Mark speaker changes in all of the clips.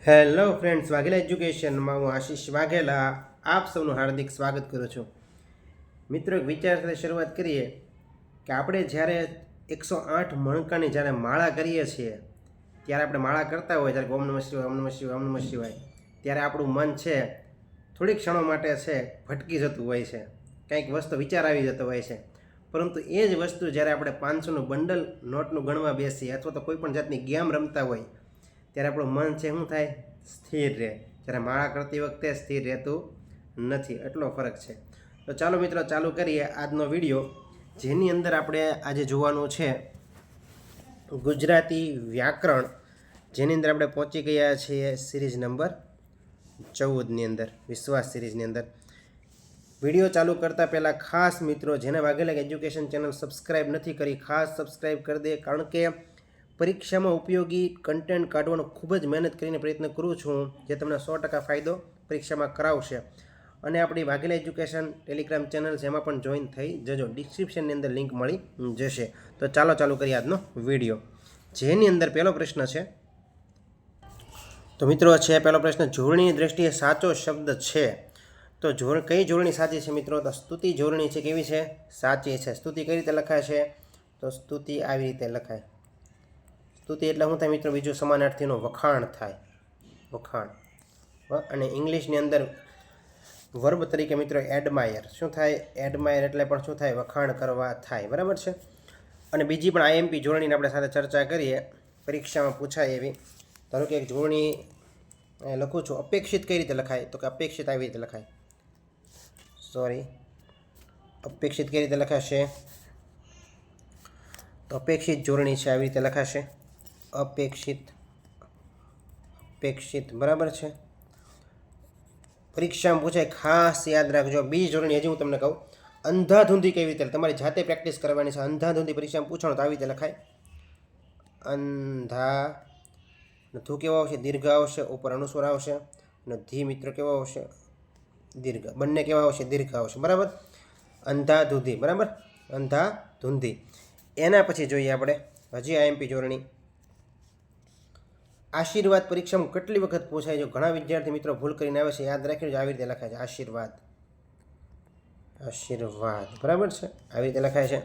Speaker 1: Hello friends, Vaghela એજ્યુકેશનમાં હું આશીષ વાઘેલા આપ સૌનું હાર્દિક સ્વાગત કરું છું. મિત્રો, એક વિચાર સાથે શરૂઆત કરીએ કે આપણે જ્યારે 108 મણકાની જ્યારે માળા કરીએ છીએ ત્યારે આપણે માળા કરતા હોય ત્યારે ઓમ નમઃ શિવાય, ઓમ નમઃ શિવાય, ઓમ નમઃ શિવાય, ત્યારે આપણું મન છે થોડીક ક્ષણો માટે છે ભટકી જતું હોય છે, કંઈક વસ્તુ વિચાર આવી જતો હોય છે. પરંતુ એ જ વસ્તુ જ્યારે આપણે 500નું બંડલ નોટનું ગણવા બેસીએ અથવા તો કોઈ પણ જાતની ગેમ રમતા હોય ત્યારે આપણું મન છે શું થાય? સ્થિર રહે. જ્યારે માળા કરતી વખતે સ્થિર રહેતું નથી. એટલો ફરક છે. તો ચાલો મિત્રો, ચાલુ કરીએ આજનો વિડીયો, જેની અંદર આપણે આજે જોવાનું છે ગુજરાતી વ્યાકરણ, જેની અંદર આપણે પહોંચી ગયા છીએ સિરીઝ નંબર 14ની અંદર, વિશ્વાસ સિરીઝની અંદર. વિડીયો ચાલુ કરતાં પહેલાં ખાસ મિત્રો, જેને વાઘેલા એજ્યુકેશન ચેનલ સબસ્ક્રાઈબ નથી કરી, ખાસ સબસ્ક્રાઈબ કરી દે. કારણ કે પરીક્ષામાં ઉપયોગી કન્ટેન્ટ કાઢવાનો ખૂબ જ મહેનત કરીને પ્રયત્ન કરું છું, જે તમને 100% ફાયદો પરીક્ષામાં કરાવશે. અને આપણી વાઘેલા એજ્યુકેશન ટેલિગ્રામ ચેનલ છે, એમાં પણ જોઈન થઈ જજો. ડિસ્ક્રિપ્શનની અંદર લિંક મળી જશે. તો ચાલુ કરીએ આજનો વિડીયો, જેની અંદર પહેલો પ્રશ્ન છે. તો મિત્રો, છે પહેલો પ્રશ્ન, જોડણીની દ્રષ્ટિએ સાચો શબ્દ છે. તો કઈ જોડણી સાચી છે મિત્રો? તો સ્તુતિ જોડણી છે. કેવી છે? સાચી છે. સ્તુતિ કઈ રીતે લખાય છે? તો સ્તુતિ આવી રીતે લખાય. સ્તુતિ એટલે શું થાય મિત્રો? બીજું સમાનાર્થીનું વખાણ થાય, વખાણ. અને ઇંગ્લિશની અંદર વર્બ તરીકે મિત્રો એડમાયર. શું થાય? એડમાયર એટલે પણ શું થાય? વખાણ કરવા થાય. બરાબર છે. અને બીજી પણ આઈએમપી જોડણીની આપણે સાથે ચર્ચા કરીએ, પરીક્ષામાં પૂછાય એવી. ધારો કે એક જોડણી લખું છું, અપેક્ષિત કઈ રીતે લખાય? તો કે અપેક્ષિત આવી રીતે લખાય. અપેક્ષિત કઈ રીતે લખાશે? તો અપેક્ષિત જોડણી છે, આવી રીતે લખાશે. અપેક્ષિત. બરાબર છે. પરીક્ષામાં પૂછાય, ખાસ યાદ રાખજો. બીજી જોડણી હજી હું તમને કહું, અંધાધૂંધી કેવી રીતે, તમારી જાતે પ્રેક્ટિસ કરવાની છે. અંધાધૂંધી પરીક્ષામાં પૂછવાનું તો આવી રીતે લખાય. ધૂ કેવો આવશે? દીર્ઘ આવશે. ઉપર અનુસ્વાર આવશે. અને ધી મિત્રો કેવો આવશે? દીર્ઘ. બંને કેવા આવશે? દીર્ઘ આવશે. બરાબર. અંધાધૂંધી. બરાબર. અંધાધૂંધી. એના પછી જોઈએ આપણે હજી આઈએમપી જોડણી. આશીર્વાદ પરીક્ષામાં કેટલી વખત પૂછાય છે? ઘણા વિદ્યાર્થી મિત્રો ભૂલ કરીને આવે છે. યાદ રાખજો, આવી રીતે લખાય છે. આશીર્વાદ. બરાબર છે. આવી રીતે લખાય છે.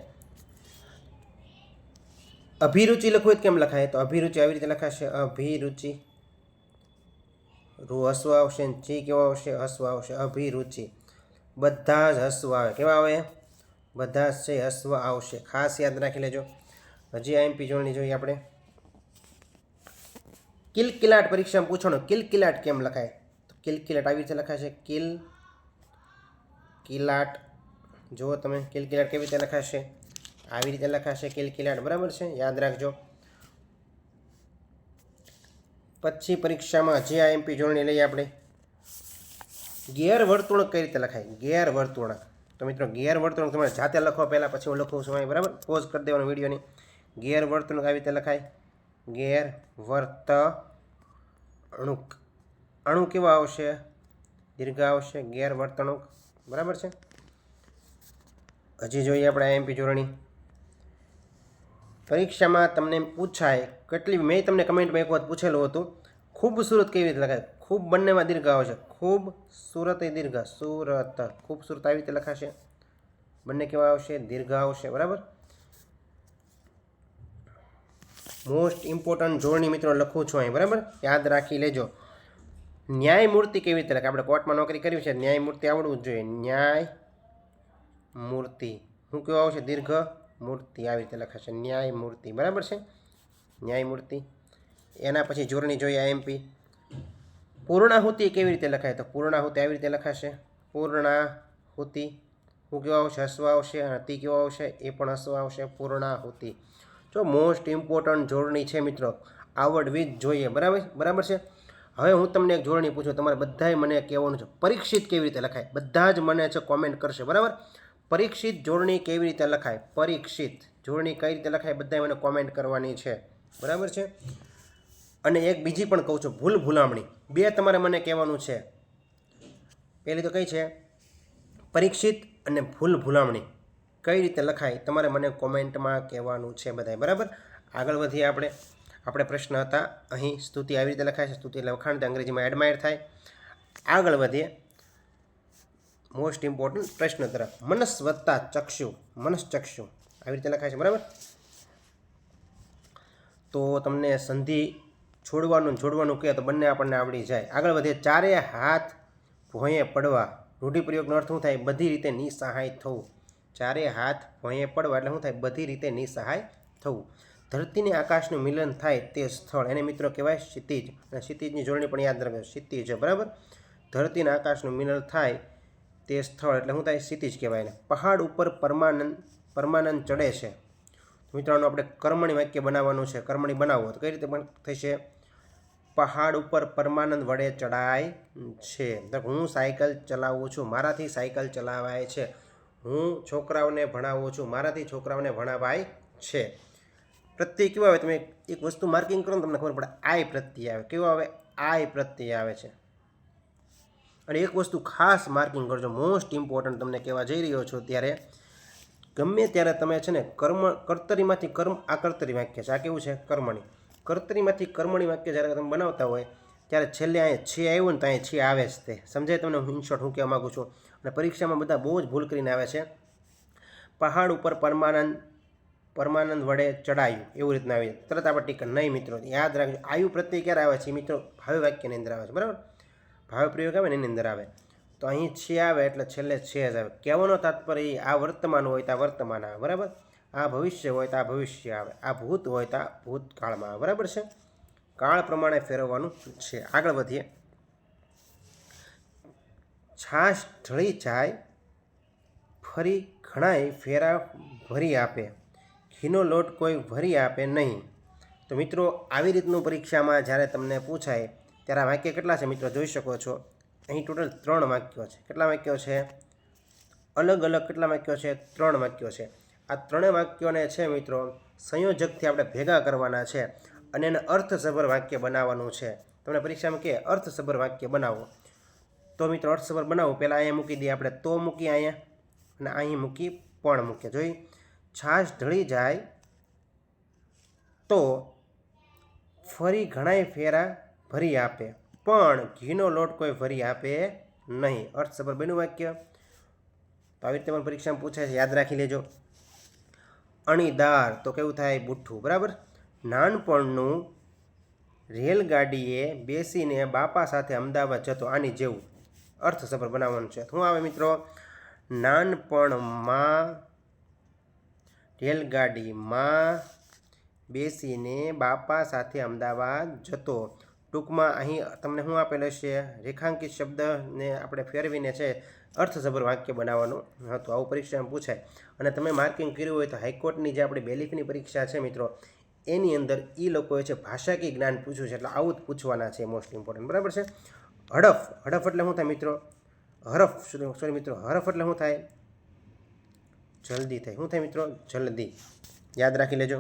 Speaker 1: અભિરુચિ લખવું કેમ લખાય? તો અભિરુચિ આવી રીતે લખાશે. અભિરુચિ. રૂ હસવા આવશે. ચી કેવા આવશે? હસવા આવશે. અભિરુચિ. બધા જ હસવા આવે. કેવા આવે? બધા જ છે હસવા આવશે. ખાસ યાદ રાખી લેજો. હજી આઈએમપી જોડણી જોઈએ આપણે. કિલકિલાટ પરીક્ષામાં પૂછવાનું, કિલકિલાટ કેમ લખાય? તો કિલકિલાટ આવી રીતે લખાય છે. કિલકિલાટ. જુઓ તમે, કિલકિલાટ કેવી રીતે લખાશે? આવી રીતે લખાશે કિલકિલાટ. બરાબર છે. યાદ રાખજો. પછી પરીક્ષામાં હજી આઈએમપી જોડણી લઈએ આપણે. ગેરવર્તુણક કઈ રીતે લખાય? ગેરવર્તુણક. તો મિત્રો, ગેરવર્તુણક તમારે જાતે લખો પહેલાં, પછી હું લખું છું અહીં. બરાબર. પોઝ કરી દેવાનો વિડીયોની. ગેરવર્તુણક આવી રીતે લખાય. ગેરવર્તણૂક. અણુ કેવા આવશે? દીર્ઘ આવશે. ગેરવર્તણૂક. બરાબર છે. હજી જોઈએ આપણે આઈએમપી જોડણી. પરીક્ષામાં તમને પૂછાય મેં તમને કમેન્ટમાં એક વખત પૂછેલું હતું, ખૂબસૂરત કેવી રીતે લખાય? ખૂબ બંનેમાં દીર્ઘ આવશે. ખૂબ સુરત એ દીર્ઘ. સુરત. ખૂબસૂરત આવી રીતે લખાશે. બંને કેવા આવશે? દીર્ઘ આવશે. બરાબર. મોસ્ટ ઇમ્પોર્ટન્ટ જોડણી મિત્રો લખું છું અહીં. બરાબર. યાદ રાખી લેજો. ન્યાયમૂર્તિ કેવી રીતે લખાય? આપણે કોર્ટમાં નોકરી કરવી છે, ન્યાયમૂર્તિ આવડવું જ જોઈએ. ન્યાયમૂર્તિ. શું કેવું આવશે? દીર્ઘ મૂર્તિ. આવી રીતે લખાશે. ન્યાયમૂર્તિ. બરાબર છે. ન્યાયમૂર્તિ. એના પછી જોડણી જોઈએ આઈએમપી. પૂર્ણાહુતિ કેવી રીતે લખાય? તો પૂર્ણાહુતિ આવી રીતે લખાશે. પૂર્ણાહુતિ. શું કેવા આવશે? હસવા આવશે. અને તી કેવા આવશે? એ પણ હસવા આવશે. પૂર્ણાહુતિ. જો મોસ્ટ ઇમ્પોર્ટન્ટ જોડણી છે મિત્રો, આવડવી જ જોઈએ. બરાબર છે. હવે હું તમને એક જોડણી પૂછું, તમારે બધાએ મને કહેવાનું છે, પરીક્ષિત કેવી રીતે લખાય? બધા જ મને છે કોમેન્ટ કરશે. બરાબર. પરીક્ષિત જોડણી કેવી રીતે લખાય? પરીક્ષિત જોડણી કઈ રીતે લખાય? બધાએ મને કોમેન્ટ કરવાની છે. બરાબર છે. અને એક બીજી પણ કહું છું, ભૂલ ભૂલામણી. બે તમારે મને કહેવાનું છે. પહેલી તો કઈ છે? પરીક્ષિત અને ભૂલ ભૂલામણી કઈ રીતે લખાય? તમારે મને કોમેન્ટમાં કહેવાનું છે બધાએ. બરાબર. આગળ વધીએ આપણે. આપણે પ્રશ્ન હતા અહીં સ્તુતિ આવી રીતે લખાય છે, સ્તુતિ એટલે વખાણ, અંગ્રેજીમાં એડમાયર થાય. આગળ વધીએ મોસ્ટ ઇમ્પોર્ટન્ટ પ્રશ્ન તરફ. મનસ વત્તા ચક્ષુ, મનશ્ચક્ષુ આવી રીતે લખાય છે, બરાબર. તો તમને સંધિ છોડવાનું જોડવાનું કહે તો બંને આપણને આવડી જાય. આગળ વધીએ. ચારે હાથ ભોંયે પડવા, રૂઢિપ્રયોગનો અર્થ શું થાય? બધી રીતે નિસહાય થવું. ચારે હાથ ભોંયે પડવા એટલે શું થાય? બધી રીતે નિસહાય થવું. ધરતીને આકાશનું મિલન થાય તે સ્થળ, એને મિત્રો કહેવાય ક્ષિતિજ. અને ક્ષિતિજની જોડણી પણ યાદ રાખજો, ક્ષિતિજ, બરાબર. ધરતીને આકાશનું મિલન થાય તે સ્થળ એટલે શું થાય? ક્ષિતિજ કહેવાય ને. પહાડ ઉપર પરમાનંદ ચડે છે. મિત્રોનું આપણે કર્મણી વાક્ય બનાવવાનું છે. કર્મણી બનાવવું તો કઈ રીતે પણ થશે? પહાડ ઉપર પરમાનંદ વડે ચડાય છે. હું સાયકલ ચલાવું છું, મારાથી સાયકલ ચલાવાય છે. હું છોકરાઓને ભણાવું છું, મારાથી છોકરાઓને ભણાવાય છે. પ્રત્યય કેવા આવે? તમે એક વસ્તુ માર્કિંગ કરો ને તમને ખબર પડે. આય પ્રત્યય આવે. કેવો આવે? આય પ્રત્યય આવે છે. અને એક વસ્તુ ખાસ માર્કિંગ કરજો, મોસ્ટ ઇમ્પોર્ટન્ટ તમને કહેવા જઈ રહ્યો છો ત્યારે, ગમે ત્યારે તમે છે ને કર્તરીમાંથી કર્મ, આ કર્તરી વાક્ય છે, આ કેવું છે? કર્મણી. કર્તરીમાંથી કર્મણી વાક્ય જ્યારે તમે બનાવતા હોય ત્યારે છેલ્લે અહીંયા છે આવ્યું ને તો અહીંયા છે આવે જ તે. સમજાય તમને ઇન શોર્ટ હું કહેવા માગું છું? અને પરીક્ષામાં બધા બહુ જ ભૂલ કરીને આવે છે. પહાડ ઉપર પરમાનંદ વડે ચડાયું એવું રીતના આવી જાય. તરત આપણે ટીક નહીં મિત્રો, યાદ રાખજો. આયુ પ્રત્યય ક્યારે આવે છે મિત્રો? ભાવ્ય વાક્યની અંદર આવે છે, બરાબર. ભાવ્ય પ્રયોગ આવે ને એની અંદર આવે. તો અહીં છે આવે એટલે છેલ્લે છે જ આવે. કહેવાનો તાત્પર્ય આ વર્તમાન હોય તો આ વર્તમાન આવે, બરાબર. આ ભવિષ્ય હોય તો આ ભવિષ્ય આવે. આ ભૂત હોય તો આ ભૂતકાળમાં આવે, બરાબર છે. કાળ પ્રમાણે ફેરવવાનું છે. આગળ વધીએ. છાશ ઢળી જાય ફરી ઘણાય ફેરા ભરી આપે, ઘીનો લોટ કોઈ ભરી આપે નહીં. તો મિત્રો આવી રીતનું પરીક્ષામાં જ્યારે તમને પૂછાય ત્યારે આ વાક્ય કેટલા છે મિત્રો? જોઈ શકો છો અહીં ટોટલ 3 વાક્યો છે. કેટલા વાક્યો છે? અલગ અલગ કેટલા વાક્યો છે? 3 વાક્યો છે. આ 3 વાક્યોને છે મિત્રો સંયોજકથી આપણે ભેગા કરવાના છે અને એને અર્થસભર વાક્ય બનાવવાનું છે. તમને પરીક્ષામાં કહે અર્થસભર વાક્ય બનાવો, તો મિત્રો અર્થસભર બનાવો. પહેલાં અહીંયા મૂકી દઈએ આપણે, તો મૂકી અહીંયા, અને અહીં મૂકી પણ મૂકીએ. જોઈ, છાશ ઢળી જાય તો ફરી ઘણાય ફેરા ભરી આપે, પણ ઘીનો લોટ કોઈ ભરી આપે નહીં. અર્થસભર બન્યું વાક્ય. તો આવી રીતે પણ પરીક્ષામાં પૂછાય છે, યાદ રાખી લેજો. અણીદાર તો કેવું થાય? બુઠ્ઠું, બરાબર. નાનપણનું રેલગાડીએ બેસીને બાપા સાથે અમદાવાદ જતો, આની જેવું અર્થસભર બનાવવાનું છે. શું આવે મિત્રો? નાનપણમાં રેલગાડીમાં બેસીને બાપા સાથે અમદાવાદ જતો. ટૂંકમાં અહીં તમને શું આપેલું છે? રેખાંકિત શબ્દને આપણે ફેરવીને છે અર્થસભર વાક્ય બનાવવાનું હતું. આવું પરીક્ષામાં પૂછાય. અને તમે માર્કિંગ કર્યું હોય તો હાઈકોર્ટની જે આપણી બેલીફની પરીક્ષા છે મિત્રો, એની અંદર એ લોકોએ છે ભાષાકીય જ્ઞાન પૂછ્યું છે. એટલે આવું જ પૂછવાના છે, મોસ્ટ ઇમ્પોર્ટન્ટ, બરાબર છે. હડફ, હડફ એટલે શું થાય મિત્રો? હરફ, સોરી મિત્રો, હરફ એટલે શું થાય? જલ્દી થાય. શું થાય મિત્રો? જલ્દી. યાદ રાખી લેજો.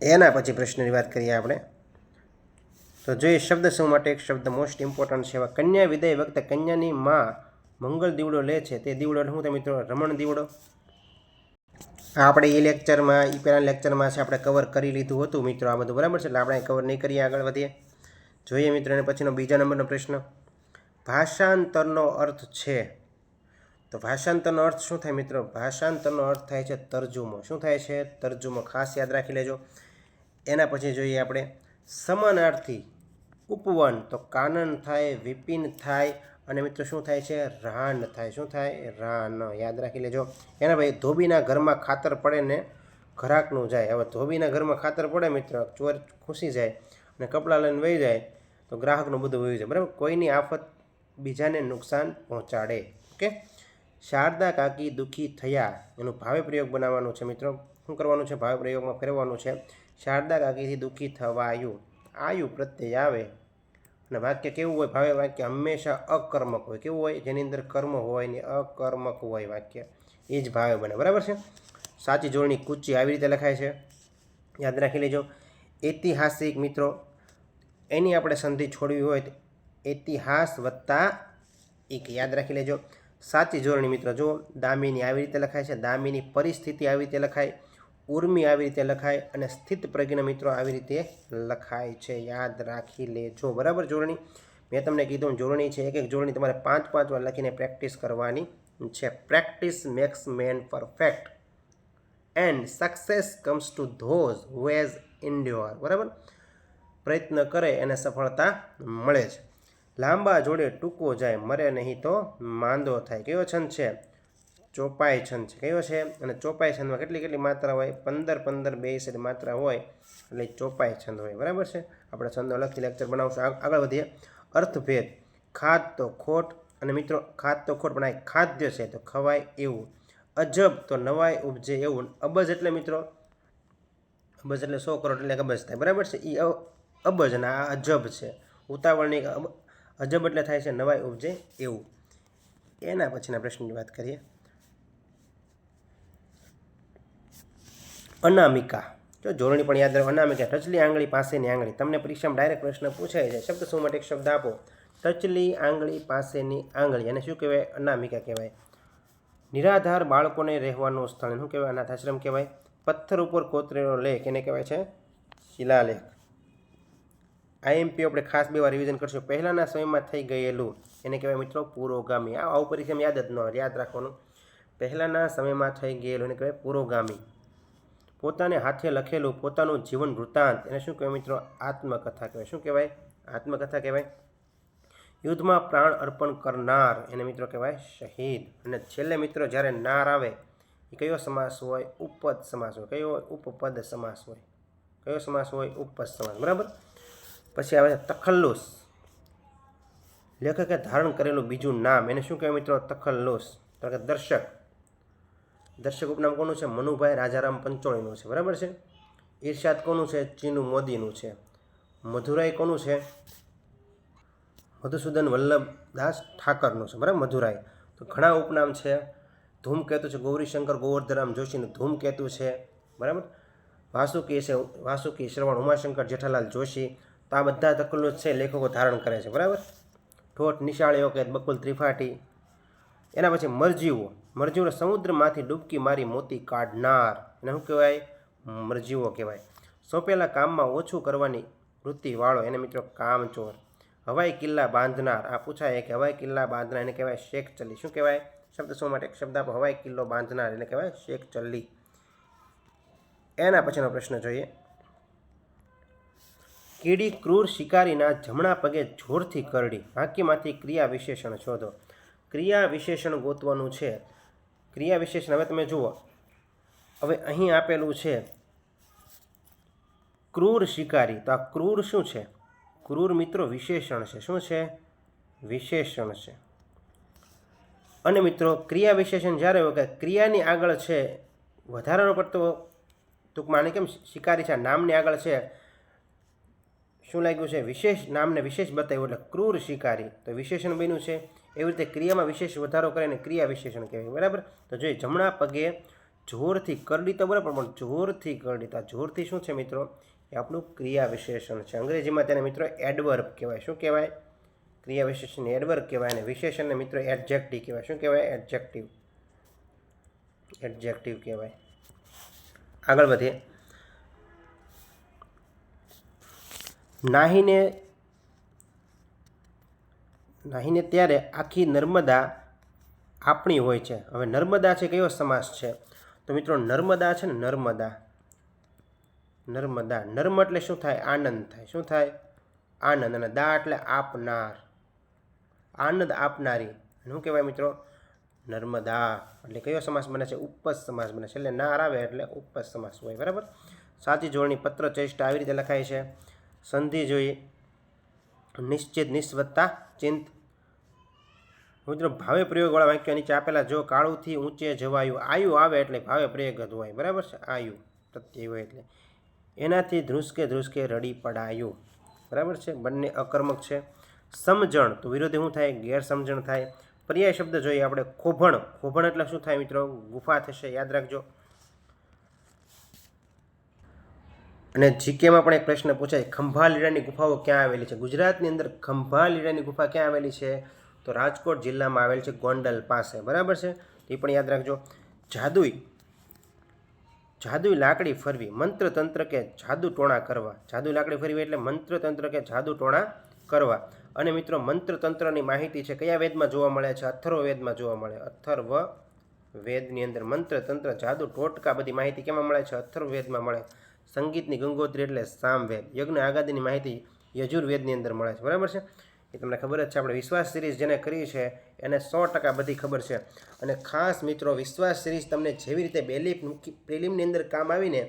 Speaker 1: એના પછી પ્રશ્નની વાત કરીએ આપણે. તો જોઈએ શબ્દ સમૂહ માટે એક શબ્દ મોસ્ટ ઇમ્પોર્ટન્ટ છે. કન્યા વિદાય વખતે કન્યાની માં મંગળ દીવડો લે છે, તે દીવડો એટલે શું થાય મિત્રો? રમણ દીવડો. આપણે એ લેક્ચરમાં, એ પહેલાં લેક્ચરમાં છે આપણે કવર કરી લીધું હતું મિત્રો આ બધું, બરાબર છે. એટલે આપણે કવર નહીં કરીએ, આગળ વધીએ. જોઈએ મિત્રો અને પછીનો બીજા નંબરનો પ્રશ્ન. ભાષાંતરનો અર્થ છે. તો ભાષાંતરનો અર્થ શું થાય મિત્રો? ભાષાંતરનો અર્થ થાય છે તર્જુમો. શું થાય છે? તર્જુમો. ખાસ યાદ રાખી લેજો. એના પછી જોઈએ આપણે સમાનાર્થી ઉપવન. તો કાનન થાય, વિપિન થાય, અને મિત્રો શું થાય છે? રાન થાય. શું થાય? રાન. યાદ રાખી લેજો. એના ભાઈ ધોબીના ઘરમાં ખાતર પડે ને ઘરાકનું જાય. હવે ધોબીના ઘરમાં ખાતર પડે મિત્રો, ચોર ખુશી જાય અને કપડાં લઈને વહી જાય તો ગ્રાહકનું બધું વહી જાય, બરાબર. કોઈની આફત બીજાને નુકસાન પહોંચાડે. ઓકે. શારદા કાકી દુઃખી થયા, એનું ભાવે પ્રયોગ બનાવવાનું છે મિત્રો. શું કરવાનું છે? ભાવે પ્રયોગમાં ફેરવવાનું છે. શારદા કાકીથી દુઃખી થવાયું, આયુ પ્રત્યય આવે. અને વાક્ય કેવું હોય? ભાવે વાક્ય હંમેશા અકર્મક હોય. કેવું હોય? જેની અંદર કર્મ હોય ને અકર્મક હોય વાક્ય, એ જ ભાવે બને, બરાબર છે. સાચી જોડણી કૂચી આવી રીતે લખાય છે, યાદ રાખી લેજો. ઐતિહાસિક મિત્રો, એની આપણે સંધિ છોડવી હોય તો ઇતિહાસ વત્તા એક, યાદ રાખી લેજો. સાચી જોડણી મિત્રો જો દામિની આવી રીતે લખાય છે, દામિની પરિસ્થિતિ આવી રીતે લખાય. ઉર્મી આવી રીતે લખાય અને સ્થિત પ્રજ્ઞ મિત્રો આવી રીતે લખાય છે, યાદ રાખી લેજો, બરાબર. જોડણી મેં તમને કીધું જોડણી છે, એક જોડણી તમારે 5 વાર લખીને પ્રેક્ટિસ કરવાની છે. Practice makes man perfect and success comes to those who has endure, બરાબર. પ્રયત્ન કરે એને સફળતા મળે છે. લાંબા જોડે ટૂંકો જાય, મરે નહીં તો માંદો થાય. કયો છંદ છે? ચોપાઈ છંદ છે. કયો છે? અને ચોપાઈ છંદમાં કેટલી માત્રા હોય? 15 22 માત્રા હોય એટલે ચોપાઈ છંદ હોય, બરાબર છે. આપણે છંદો લખી લેક્ચર બનાવશું. આગળ વધીએ. અર્થભેદ. ખાદ તો ખોટ, અને મિત્રો ખાદ તો ખોટ પણ આ ખાદ્ય છે તો ખવાય એવું. અજબ તો નવાઈ ઉપજે એવું. અબજ એટલે મિત્રો, અબજ એટલે 100 કરોડ એટલે અબજ થાય, બરાબર છે. એ અબજ અને આ અજબ છે, ઉતાવળની. અજબ એટલે થાય છે નવાઈ ઉપજે એવું. એના પછીના પ્રશ્નની વાત કરીએ. અનામિકા. જો જોડણી પણ યાદ રાખો. અનામિકા ટચલી આંગળી પાસેની આંગળી. તમને પરીક્ષામાં ડાયરેક્ટ પ્રશ્ન પૂછાય છે. શબ્દ શું માટે એક શબ્દ આપો. ટચલી આંગળી પાસેની આંગળી અને શું કહેવાય? અનામિકા કહેવાય. નિરાધાર બાળકોને રહેવાનું સ્થળ શું કહેવાય? અનાથ આશ્રમ કહેવાય. પથ્થર ઉપર કોતરેલો લેખ એને કહેવાય છે શિલાલેખ. આઈએમપી આપણે ખાસ 2 વાર રિવિઝન કરશું. પહેલાંના સમયમાં થઈ ગયેલું એને કહેવાય મિત્રો પુરોગામી. આવું પરીક્ષામાં યાદ જ ન હોય, યાદ રાખવાનું. પહેલાંના સમયમાં થઈ ગયેલું એને કહેવાય પુરોગામી. પોતાને હાથે લખેલું પોતાનું જીવન વૃત્તાંત એને શું કહેવાય મિત્રો? આત્મકથા કહેવાય. શું કહેવાય? આત્મકથા કહેવાય. યુદ્ધમાં પ્રાણ અર્પણ કરનાર એને મિત્રો કહેવાય શહીદ. અને છેલ્લે મિત્રો જ્યારે નાર આવે એ કયો સમાસ હોય? ઉપપદ સમાસ હોય. કયો હોય? ઉપપદ સમાસ હોય. કયો સમાસ હોય? ઉપપદ સમાસ, બરાબર. પછી આવે છે તખલ્લુસ. લેખકે ધારણ કરેલું બીજું નામ એને શું કહેવાય મિત્રો? તખલ્લુસ. તો કે દર્શક. દર્શક ઉપનામ કોનું છે? મનુભાઈ રાજારામ પંચોળીનું છે, બરાબર છે. ઈર્ષાદ કોનું છે? ચીનુ મોદીનું છે. મધુરાઈ કોનું છે? મધુસૂદન વલ્લભદાસ ઠાકરનું છે, બરાબર. મધુરાઈ. તો ઘણા ઉપનામ છે. ધૂમકેતુ છે ગૌરીશંકર ગોવર્ધનરામ જોશીનું ધૂમકેતુ છે, બરાબર. વાસુકી છે વાસુકી શ્રવણ ઉમાશંકર જેઠાલાલ જોશી. તો આ બધા તખલ્લુસ છે લેખકો ધારણ કરે છે, બરાબર. ઠોઠ નિશાળીઓ કે બકુલ ત્રિપાઠી. એના પછી મરજીવો. મરજીવો સમુદ્રમાંથી ડૂબકી મારી મોતી કાઢનાર એને શું કહેવાય? મરજીવો કહેવાય. સોંપેલા કામમાં ઓછું કરવાની વૃત્તિવાળો એને મિત્રો કામચોર. હવાઈ કિલ્લા બાંધનાર. આ પૂછાય કે હવાઈ કિલ્લા બાંધનાર એને કહેવાય શેખ ચલ્લી. શું કહેવાય? શબ્દ શું માટે એક શબ્દ આપો. હવાઈ કિલ્લો બાંધનાર એને કહેવાય શેખ ચલ્લી. એના પછીનો પ્રશ્ન જોઈએ. કીડી ક્રૂર શિકારીના જમણા પગે જોરથી કરડી. વાક્યમાંથી ક્રિયા વિશેષણ શોધો. ક્રિયા વિશેષણ ગોતવાનું છે. ક્રિયા વિશેષણ હવે તમે જુઓ. હવે અહીં આપેલું છે ક્રૂર શિકારી. તો આ ક્રૂર શું છે? ક્રૂર મિત્રો વિશેષણ છે. શું છે? વિશેષણ છે. અને મિત્રો ક્રિયા વિશેષણ જ્યારે હોય કે ક્રિયાની આગળ છે વધારાનો પડતો ટૂંકમાં આને કેમ શિકારી છે નામની આગળ છે શું લાગ્યું છે? વિશેષ. નામને વિશેષ બતાવ્યું એટલે ક્રૂર શિકારી. તો વિશેષણ બન્યું છે. એવી રીતે ક્રિયામાં વિશેષ વધારો કરીને ક્રિયા વિશેષણ કહેવાય, બરાબર. તો જોઈએ જમણા પગે જોરથી કરડી તો બરાબર, પણ જોરથી કરડી. તો આ જોરથી શું છે મિત્રો? એ આપણું ક્રિયા વિશેષણ છે. અંગ્રેજીમાં તેને મિત્રો એડવર્બ કહેવાય. શું કહેવાય? ક્રિયા વિશેષણ એડવર્બ કહેવાય. અને વિશેષણને મિત્રો એડજેક્ટિવ કહેવાય. શું કહેવાય? એડજેક્ટિવ. એડજેક્ટિવ કહેવાય. આગળ વધીએ. નાહીને ત્યારે આખી નર્મદા આપણી હોય છે. હવે નર્મદા છે કયો સમાસ છે? તો મિત્રો નર્મદા છે ને નર્મદા. નર્મદા. નર્મ એટલે શું થાય? આનંદ થાય. શું થાય? આનંદ. અને દા એટલે આપનાર. આનંદ આપનારી. શું કહેવાય મિત્રો? નર્મદા. એટલે કયો સમાસ બને છે? ઉપપદ સમાસ બને છે. એટલે નાર આવે એટલે ઉપપદ સમાસ હોય, બરાબર. સાચી જોડણી પત્ર ચેષ્ટા આવી રીતે લખાય છે. સંધિ જોઈએ. નિશ્ચિત નિસ્વત્તા ચિંત. મિત્રો ભાવે પ્રયોગવાળા વાક્યો નીચે આપેલા જો કાળુથી ઊંચે જવાયું. આયુ આવે એટલે ભાવે પ્રયોગ જ હોય, બરાબર છે. આયુ પ્રત્યય હોય એટલે. એનાથી ધ્રુસકે રડી પડાયું, બરાબર છે. બંને અકર્મક છે. સમજણ તો વિરોધી શું થાય? ગેરસમજણ થાય. પર્યાય શબ્દ જોઈએ આપણે. ખોભણ. ખોભણ એટલે શું થાય મિત્રો? ગુફા થશે, યાદ રાખજો. અને જીકેમાં પણ એક પ્રશ્ન પૂછાય ખંભાલીરાની ગુફાઓ ક્યાં આવેલી છે? ગુજરાતની અંદર ખંભાલીરાની ગુફા ક્યાં આવેલી છે? તો રાજકોટ જિલ્લામાં આવેલી છે, ગોંડલ પાસે, બરાબર છે. એ પણ યાદ રાખજો. જાદુઈ. જાદુઈ લાકડી ફરવી, મંત્ર તંત્ર કે જાદુ ટોણા કરવા. જાદુઈ લાકડી ફરવી એટલે મંત્ર તંત્ર કે જાદુ ટોણા કરવા. અને મિત્રો મંત્ર તંત્રની માહિતી છે કયા વેદમાં જોવા મળે છે? અથર્વ વેદમાં જોવા મળે. અથર્વ વેદની અંદર મંત્ર તંત્ર જાદુ ટોટકા બધી માહિતી કેમાં મળે છે? અથર્વ વેદમાં મળે. સંગીતની ગંગોત્રી એટલે સામવેદ. યજ્ઞ આગાદીની માહિતી યજુર્વેદની અંદર મળે છે. બરાબર છે? એ તમને ખબર જ છે. આપણે વિશ્વાસ સિરીઝ જેને કરી છે એને 100% બધી ખબર છે. અને ખાસ મિત્રો વિશ્વાસ સિરીઝ તમને જેવી રીતે પ્રિલિમની અંદર કામ આવીને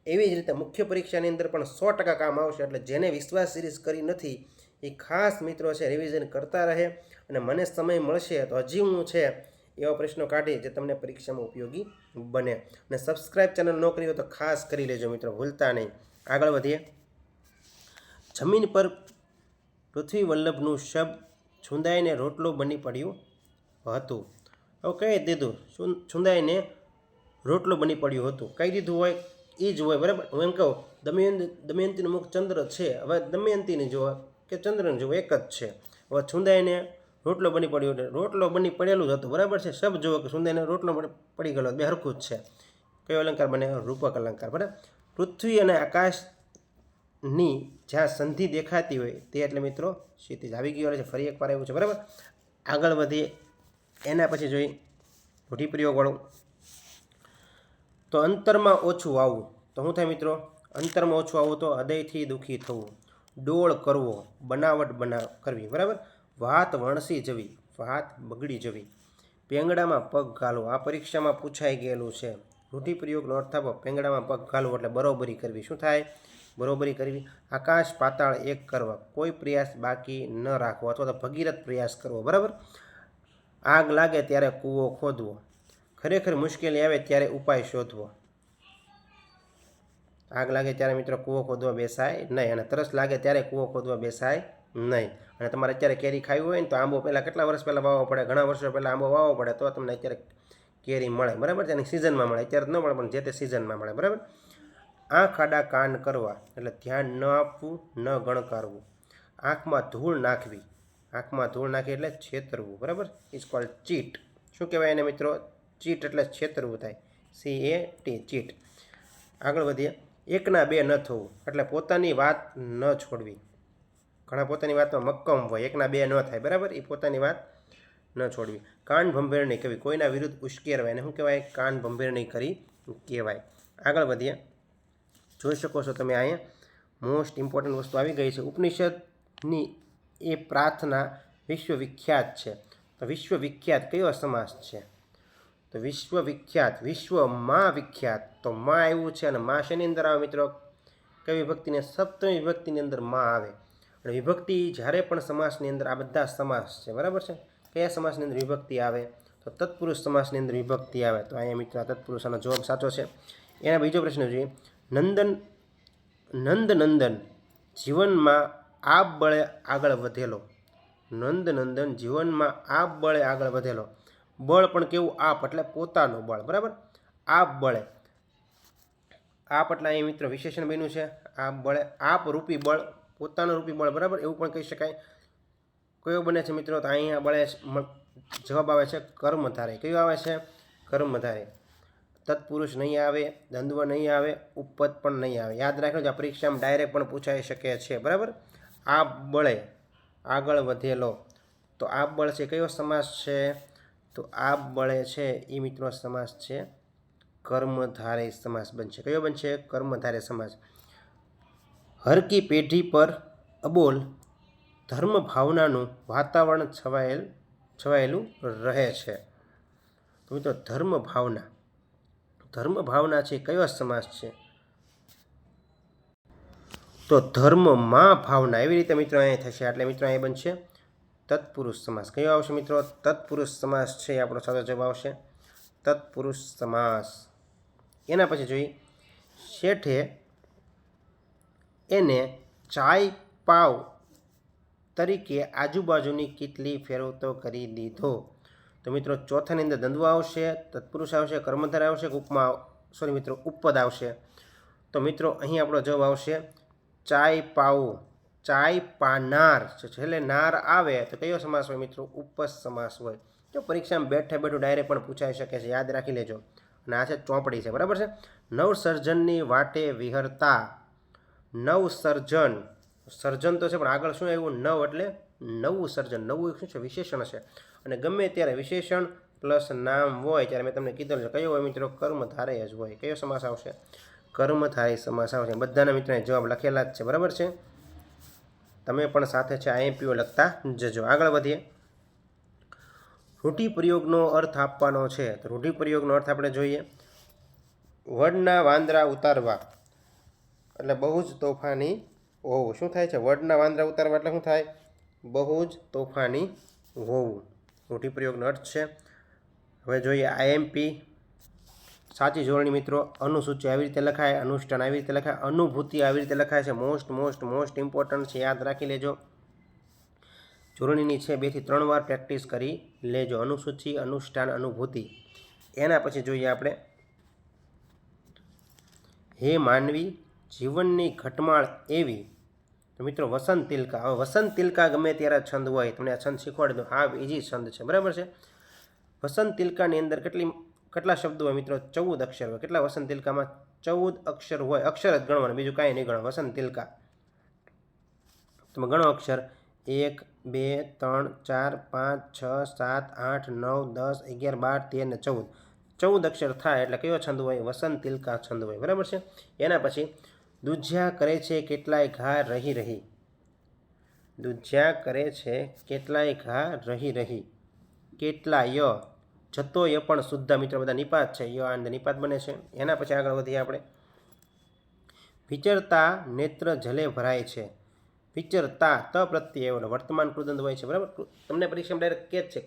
Speaker 1: એવી જ રીતે મુખ્ય પરીક્ષાની અંદર પણ 100% કામ આવશે. એટલે જેને વિશ્વાસ સિરીઝ કરી નથી એ ખાસ મિત્રો છે રિવિઝન કરતા રહે. અને મને સમય મળશે તો હજી હું છે એવા પ્રશ્નો કાઢી જે તમને પરીક્ષામાં ઉપયોગી બને. અને સબસ્ક્રાઇબ ચેનલ ન કરી હોય તો ખાસ કરી લેજો મિત્રો, ભૂલતા નહીં. આગળ વધીએ. જમીન પર પૃથ્વી વલ્લભનું શબ છુંદાઈને રોટલો બની પડ્યું હતું. હવે કહી દીધું છુંદાઈને રોટલો બની પડ્યું હતું. કહી દીધું હોય એ જ હોય. બરાબર. હું એમ કહું દમયંતીનું મુખ ચંદ્ર છે. હવે દમયંતીને જોવા કે ચંદ્રને જોવા એક જ છે. હવે છુંદાઈને રોટલો બની પડ્યો એટલે રોટલો બની પડેલું જ હતું. બરાબર છે. શબ જુઓ કે છુંદાઈને રોટલો પડી ગયેલો, બે હરખું જ છે. કયો અલંકાર બને? રૂપક અલંકાર. બરાબર. પૃથ્વી અને આકાશની જ્યાં સંધિ દેખાતી હોય તે એટલે મિત્રો ક્ષિતિજ. આવી ગયો છે, ફરી એકવાર આવ્યું છે. બરાબર. આગળ વધીએ. એના પછી જોઈ રૂઢિપ્રયોગવાળું. તો અંતરમાં ઓછું આવવું તો શું થાય મિત્રો? અંતરમાં ઓછું આવવું તો હૃદયથી દુઃખી થવું, ડોળ કરવો, બનાવટ કરવી. બરાબર. વાત વણસી જવી, વાત બગડી જવી, પેંગડામાં પગ ઘાલવો. આ પરીક્ષામાં પૂછાઈ ગયેલું છે. રૂઢિપ્રયોગનો અર્થ આપો. પેંગડામાં પગ ઘાલવો એટલે બરોબરી કરવી. શું થાય? બરોબરી કરવી. આકાશ પાતાળ એક કરવા, કોઈ પ્રયાસ બાકી ન રાખવો અથવા તો ભગીરથ પ્રયાસ કરવો. બરાબર. આગ લાગે ત્યારે કૂવો ખોદવો, ખરેખર મુશ્કેલી આવે ત્યારે ઉપાય શોધવો. આગ લાગે ત્યારે મિત્રો કૂવો ખોદવા બેસાય નહીં, અને તરસ લાગે ત્યારે કૂવો ખોદવા બેસાય નહીં. અને તમારે અત્યારે કેરી ખાવી હોય ને તો આંબો પહેલાં કેટલા વર્ષ પહેલાં વાવવો પડે? ઘણા વર્ષો પહેલાં આંબો વાવવો પડે તો તમને અત્યારે કેરી મળે. બરાબર. તેની સિઝનમાં મળે. અત્યારે ન મળે પણ જે તે સિઝનમાં મળે. બરાબર. આંખ આડા કાન કરવા એટલે ધ્યાન ન આપવું, ન ગણકારવું. આંખમાં ધૂળ નાખવી, આંખમાં ધૂળ નાખી એટલે છેતરવું. બરાબર. Is called cheat. શું કહેવાય એને મિત્રો? ચીટ એટલે છેતરવું થાય. CAT cheat. આગળ વધીએ. એકના બે ન થવું એટલે પોતાની વાત ન છોડવી. ઘણા પોતાની વાતમાં મક્કમ હોય, એકના બે ન થાય. બરાબર. એ પોતાની વાત ન છોડવી. કાન ભંભેર નહીં કરવી, કોઈના વિરુદ્ધ ઉશ્કેરવાય. એને શું કહેવાય? કાન ભંભેર નહીં કરી કહેવાય. આગળ વધીએ. જોઈ શકો છો તમે અહીંયા મોસ્ટ ઇમ્પોર્ટન્ટ વસ્તુ આવી ગઈ છે. ઉપનિષદની એ પ્રાર્થના વિશ્વવિખ્યાત છે. તો વિશ્વવિખ્યાત કયો સમાસ છે? તો વિશ્વવિખ્યાત, વિશ્વમાં વિખ્યાત. તો માં આવ્યું છે. અને માં શેની અંદર આવે મિત્રો? કઈ વિભક્તિને? સપ્તમી વિભક્તિની અંદર માં આવે. અને વિભક્તિ જ્યારે પણ સમાસની અંદર, આ બધા સમાસ છે. બરાબર છે. કયા સમાસની અંદર વિભક્તિ આવે? તો તત્પુરુષ સમાસની અંદર વિભક્તિ આવે. તો અહીંયા મિત્રો તત્પુરુષ આનો જવાબ સાચો છે. એના બીજો પ્રશ્ન જોઈએ. નંદનંદન જીવનમાં આપ બળે આગળ વધેલો. નંદનંદન જીવનમાં આપ બળે આગળ વધેલો. બળ પણ કેવું? આપ એટલે પોતાનું બળ. બરાબર. આપ બળે. આપ એટલે અહીં મિત્રો વિશેષણ બન્યું છે. આપ બળે, આપ રૂપી બળ, પોતાનું રૂપી બળ. બરાબર. એવું પણ કહી શકાય. કયો બને છે મિત્રો? તો અહીંયા બળે જવાબ આવે છે કર્મધારે. કયું આવે છે? કર્મધારે. તત્પુરુષ નહીં આવે, દ્વંદ્વ નહીં આવે, ઉપપદ પણ નહીં આવે. યાદ રાખજો, આ પરીક્ષામાં ડાયરેક્ટ પણ પૂછાઈ શકે છે. બરાબર. આપ બળે આગળ વધેલો. તો આપ બળ છે કયો સમાસ છે? તો આપ બળે છે એ મિત્રો સમાસ છે કર્મધારે સમાસ બનશે. કયો બનશે? કર્મધારે સમાસ. હરકી પેઢી પર અબોલ ધર્મ ભાવનાનું વાતાવરણ છવાયેલું રહે છે. તો મિત્રો ધર્મ ભાવના છે કયો સમાસ છે? તો ધર્મમાં ભાવના. એવી રીતે મિત્રો અહીંયા થશે. એટલે મિત્રો અહીંયા બનશે તત્પુરુષ સમાસ. કયો આવશે મિત્રો? તત્પુરુષ સમાસ છે આપણો સાચો જવાબ આવશે. તત્પુરુષ સમાસ. એના પછી જોઈએ. શેઠે એને ચાય પાવ તરીકે આજુબાજુની કેટલી ફેરવતો કરી દીધો. તો મિત્રો ચોથાની અંદર દ્વંદ્વ આવશે, તત્પુરુષ આવશે, કર્મધાર આવશે, ઉપપદ આવશે. તો મિત્રો અહીં આપણો જવાબ આવશે ચાય પાવ. ચાય પાનાર. છેલ્લે નાર આવે તો કયો સમાસ હોય મિત્રો? ઉપસ સમાસ હોય. જો પરીક્ષામાં બેઠે બેઠું ડાયરેક્ટ પણ પૂછાઈ શકે છે. યાદ રાખી લેજો. અને આ છે ચોપડી છે, બરાબર છે. નવસર્જનની વાટે વિહરતા, નવસર્જન, સર્જન તો છે પણ આગળ શું આવ્યું? નવ એટલે નવું સર્જન. નવું શું છે? વિશેષણ છે. અને ગમે ત્યારે વિશેષણ પ્લસ નામ હોય ત્યારે મેં તમને કીધું છે કયો હોય મિત્રો? કર્મધારય જ હોય. કયો સમાસ આવશે? કર્મધારય સમાસ આવશે. બધાના મિત્રોને જવાબ લખેલા જ છે, બરાબર છે. તમે પણ સાથે છે આઈએમપીઓ લખતા જજો. આગળ વધીએ. રૂઢિપ્રયોગનો અર્થ આપવાનો છે. તો રૂઢિપ્રયોગનો અર્થ આપણે જોઈએ. વડના વાંદરા ઉતારવા એટલે બહુ જ તોફાની હોવું. શું થાય છે? વડના વાંદરા ઉતારવા એટલે શું થાય? બહુ જ તોફાની હોવું. રૂઢિપ્રયોગનો અર્થ છે. હવે જોઈએ આઈએમપી. સાચી જોડણી મિત્રો. અનુસૂચિ આવી રીતે લખાય, અનુષ્ઠાન આવી રીતે લખાય, અનુભૂતિ આવી રીતે લખાય છે. મોસ્ટ ઇમ્પોર્ટન્ટ છે, યાદ રાખી લેજો. જોડણીની છે 2 થી 3 વાર પ્રેક્ટિસ કરી લેજો. અનુસૂચિ, અનુષ્ઠાન, અનુભૂતિ. એના પછી જોઈએ આપણે. હે માનવી, જીવનની ઘટમાળ એવી. તો મિત્રો વસંત તિલકા. હવે વસંત તિલકા ગમે ત્યારે છંદ હોય, તમને આ છંદ શીખવાડી દો. હા, ઇઝી છંદ છે, બરાબર છે. વસંત તિલકાની અંદર કેટલા શબ્દો હોય મિત્રો? 14 અક્ષર હોય. કેટલા વસંત તિલકામાં? 14 અક્ષર હોય. અક્ષર જ ગણવાના, બીજું કાંઈ નહીં ગણવા. વસંત તિલકા તમે ગણો અક્ષર. 1 2 3 4 5 6 7 8 9 10 11 12 13 ને 14. 14 અક્ષર થાય એટલે કયો છંદ હોય? વસંત તિલકા છંદ હોય, બરાબર છે. એના પછી દુજ્યા કરે છે કેટલાય ઘા રહી રહી. દુજ્યા કરે છે કેટલાય ઘા રહી રહી. કેટલાય જતો ય પણ શુદ્ધ મિત્રો બધા નિપાત છે. ય આંદ નિપાત બને છે. એના પછી આગળ વધીએ આપણે. વિચરતા નેત્ર જલે ભરાય છે. વિચરતા ત પ્રત્યય વર્તમાન કૃદંત હોય છે, બરાબર. તમને પરીક્ષામાં ડાયરેક્ટ કે જ છે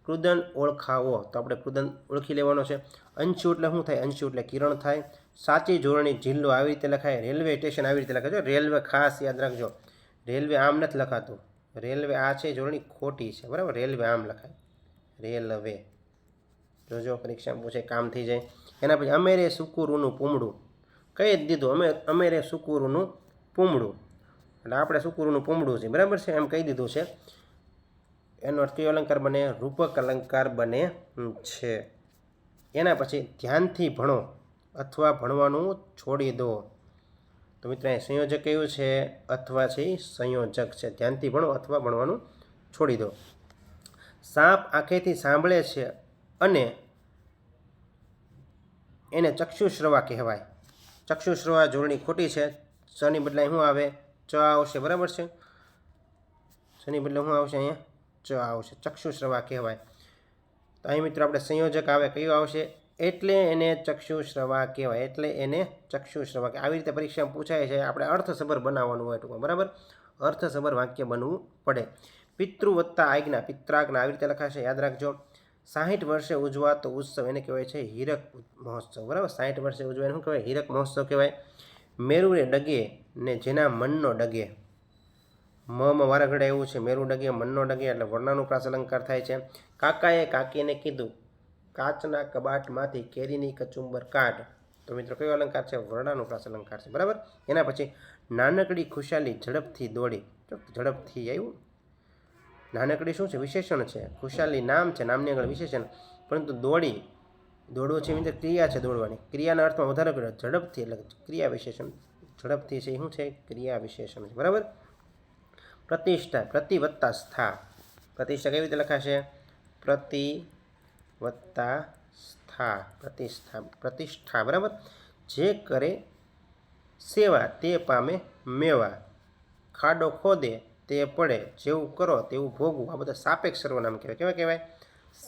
Speaker 1: કૃદંત ઓળખાવો, તો આપણે કૃદંત ઓળખી લેવાનો છે. અંશુ એટલે શું થાય? અંશુ એટલે કિરણ થાય. સાચી જોડણી જિલ્લો આવી રીતે લખાય. રેલવે સ્ટેશન આવી રીતે લખાય. રેલવે ખાસ યાદ રાખજો. રેલવે આમ નથી લખાતું. રેલવે આ છે જોડણી ખોટી છે, બરાબર. રેલવે આમ લખાય. રેલવે. જોજો પરીક્ષામાં પૂછે, કામ થઈ જાય. એના પછી અમેરે સુકુરુનું પૂમડું. કહી જ દીધું. અમેરે સુકુરુનું પૂમડું એટલે આપણે સુકુરુનું પૂમડું છે, બરાબર છે, એમ કહી દીધું છે. એનો અર્થ કયો અલંકાર બને? રૂપક અલંકાર બને છે. એના પછી ધ્યાનથી ભણો અથવા ભણવાનું છોડી દો. તો મિત્રો અહીં સંયોજક કયું છે? અથવા છે સંયોજક છે. ધ્યાનથી ભણો અથવા ભણવાનું છોડી દો. સાપ આંખેથી સાંભળે છે અને એને ચક્ષુશ્રવા કહેવાય. ચક્ષુશ્રવા જોડણી ખોટી છે. સની બદલે શું આવે? ચ આવશે, બરાબર છે. સની બદલે શું આવશે? અહીંયા ચ આવશે. ચક્ષુશ્રવા કહેવાય. તો અહીં મિત્રો આપણે સંયોજક આવે કયું આવશે? એટલે એને ચક્ષુશ્રવા કહેવાય. એટલે એને ચક્ષુશ્રવા. આવી રીતે પરીક્ષામાં પૂછાય છે. આપણે અર્થસભર બનાવવાનું હોય ટૂંકમાં, બરાબર. અર્થસભર વાક્ય બનવું પડે. પિતૃ વત્તા આજ્ઞા. પિત્રાજ્ઞા આવી રીતે લખાશે, યાદ રાખજો. 60 વર્ષે ઉજવાતો ઉત્સવ એને કહેવાય છે હીરક મહોત્સવ, બરાબર. 60 વર્ષે ઉજવાય શું કહેવાય? હીરક મહોત્સવ કહેવાય. મેરુને ડગે ને જેના મનનો ડગે. મમાં વારા ઘડે એવું છે. મેરુ ડગે, મનનો ડગે એટલે વર્ણાનુપ્રાસ અલંકાર થાય છે. કાકાએ કાકીને કીધું કાચના કબાટમાંથી કેરીની કચુંબર કાઢ. તો મિત્રો કયો અલંકાર છે? વર્ણાનુપ્રાસ અલંકાર છે, બરાબર. એના પછી નાનકડી ખુશાલી ઝડપથી દોડી. ઝડપથી આવ્યું. નાનકડી શું છે? વિશેષણ છે. ખુશાલી નામ છે, નામની આગળ વિશેષણ. પરંતુ દોડવું છે મિત્રો ક્રિયા છે. દોડવાની ક્રિયાના અર્થમાં વધારો કર્યો. ઝડપથી એટલે ક્રિયા વિશેષણ. ઝડપથી છે શું છે? ક્રિયા વિશેષણ છે, બરાબર. પ્રતિષ્ઠા. પ્રતિ વત્તા સ્થા. પ્રતિષ્ઠા કેવી રીતે લખાશે? પ્રતિ વત્તા સ્થા. પ્રતિષ્ઠા, બરાબર. જે કરે સેવા તે પામે મેવા. ખાડો ખોદે તે પડે. જેવું કરો તેવું ભોગવું. આ બધા સાપેક્ષ સર્વનામ કહેવાય. કેવા કહેવાય?